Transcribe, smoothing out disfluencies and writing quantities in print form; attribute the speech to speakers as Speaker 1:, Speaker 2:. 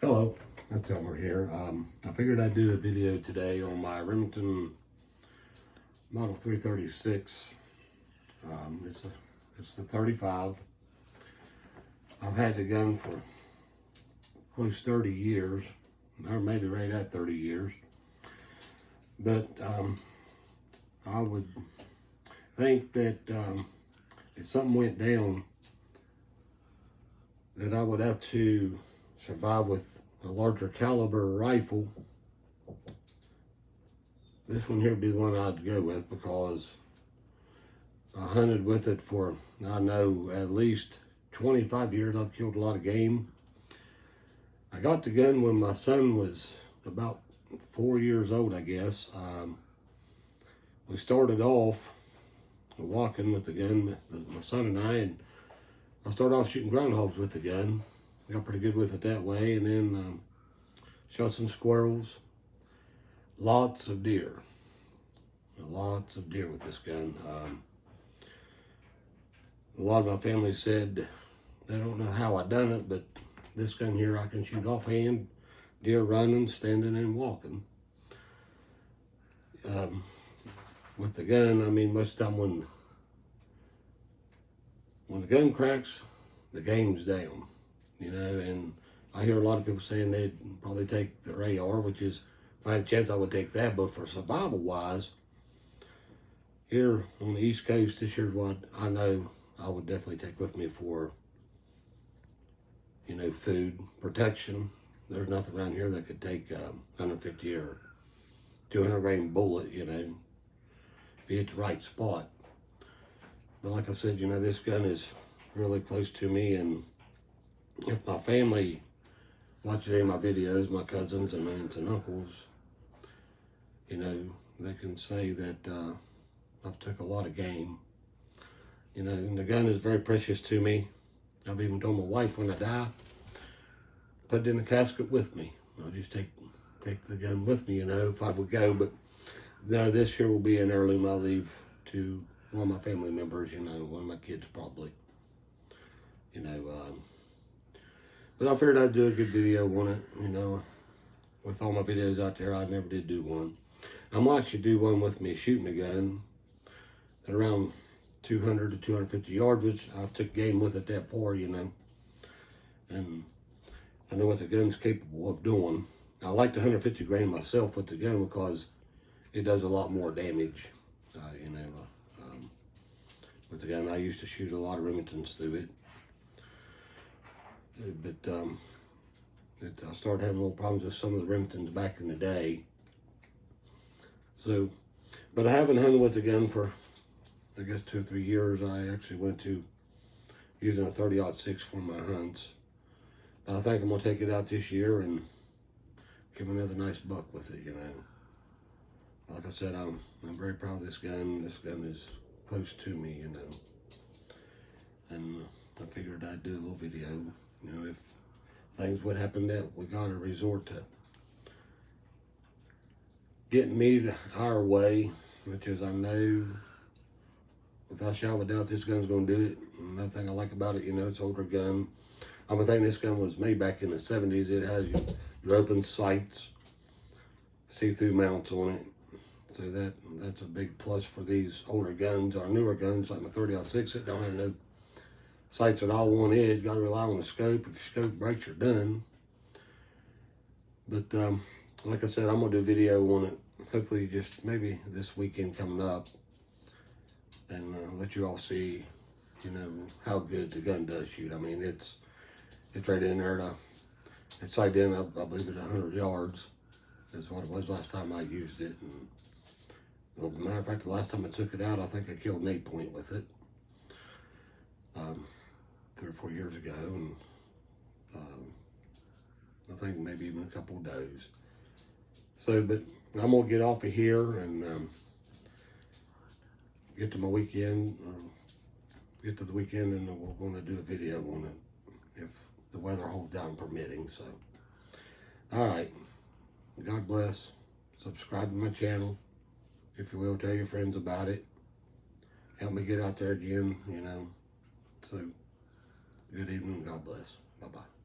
Speaker 1: Hello, that's Elmer here. I figured I'd do a video today on my Remington Model 336. It's the 35. I've had the gun for close 30 years, or maybe right at 30 years. But I would think that if something went down, that I would have to survive with a larger caliber rifle. This one here would be the one I'd go with because I hunted with it for, I know, at least 25 years. I've killed a lot of game. I got the gun when my son was about 4 years old, I guess. We started off walking with the gun, my son and and I started off shooting groundhogs with the gun. I got pretty good with it that way, and then shot some squirrels, lots of deer with this gun. A lot of my family said they don't know how I done it, but this gun here I can shoot offhand, deer running, standing, and walking. With the gun, I mean, most of the time when the gun cracks, the game's down, you know. And I hear a lot of people saying they'd probably take their AR, which is, if I had a chance, I would take that. But for survival wise, here on the East Coast, this here's what I know I would definitely take with me for, you know, food, protection. There's nothing around here that could take 150 or 200 grain bullet, you know, if you hit the right spot. But like I said, you know, this gun is really close to me, and if my family watches any of my videos, my cousins and aunts and uncles, you know, they can say that I've took a lot of game. You know, and the gun is very precious to me. I've even told my wife when I die, put it in the casket with me. I'll just take the gun with me, you know, if I would go. But no, this year will be an heirloom I'll leave to one of my family members, you know, one of my kids probably, you know. But I figured I'd do a good video on it, you know. With all my videos out there, I never did do one. I'm gonna actually do one with me shooting a gun at around 200 to 250 yards, which I took game with it that far, you know. And I know what the gun's capable of doing. I like the 150 grain myself with the gun because it does a lot more damage, you know. With the gun, I used to shoot a lot of Remingtons through it. But I started having little problems with some of the Remingtons back in the day. So, but I haven't hunted with the gun for, I guess, 2 or 3 years. I actually went to using a 30-06 for my hunts. But I think I'm gonna take it out this year and give another nice buck with it, you know. Like I said, I'm very proud of this gun. This gun is close to me, you know. And I figured I'd do a little video, you know, if things would happen that we gotta resort to getting meat our way, which is, I know without a shadow of a doubt this gun's gonna do it. Another thing I like about it, you know, it's an older gun. I'm gonna think this gun was made back in the 70s. It has your open sights, see-through mounts on it. So that's a big plus for these older guns. Our newer guns, like my 30-06, that don't have no sights at all, one edge. Got to rely on the scope. If your scope breaks, you're done. But like I said, I'm gonna do a video on it. Hopefully, just maybe this weekend coming up, and let you all see, you know, how good the gun does shoot. I mean, it's right in there. It's sighted in, I believe, at 100 yards. That's what it was last time I used it. And, well, as a matter of fact, the last time I took it out, I think I killed an 8-point with it 3 or 4 years ago, and I think maybe even a couple of does. So, but I'm gonna get off of here and get to my weekend, get to the weekend, and we're gonna do a video on it if the weather holds down permitting. So, all right. God bless. Subscribe to my channel. If you will, tell your friends about it. Help me get out there again, you know. So, good evening. God bless. Bye-bye.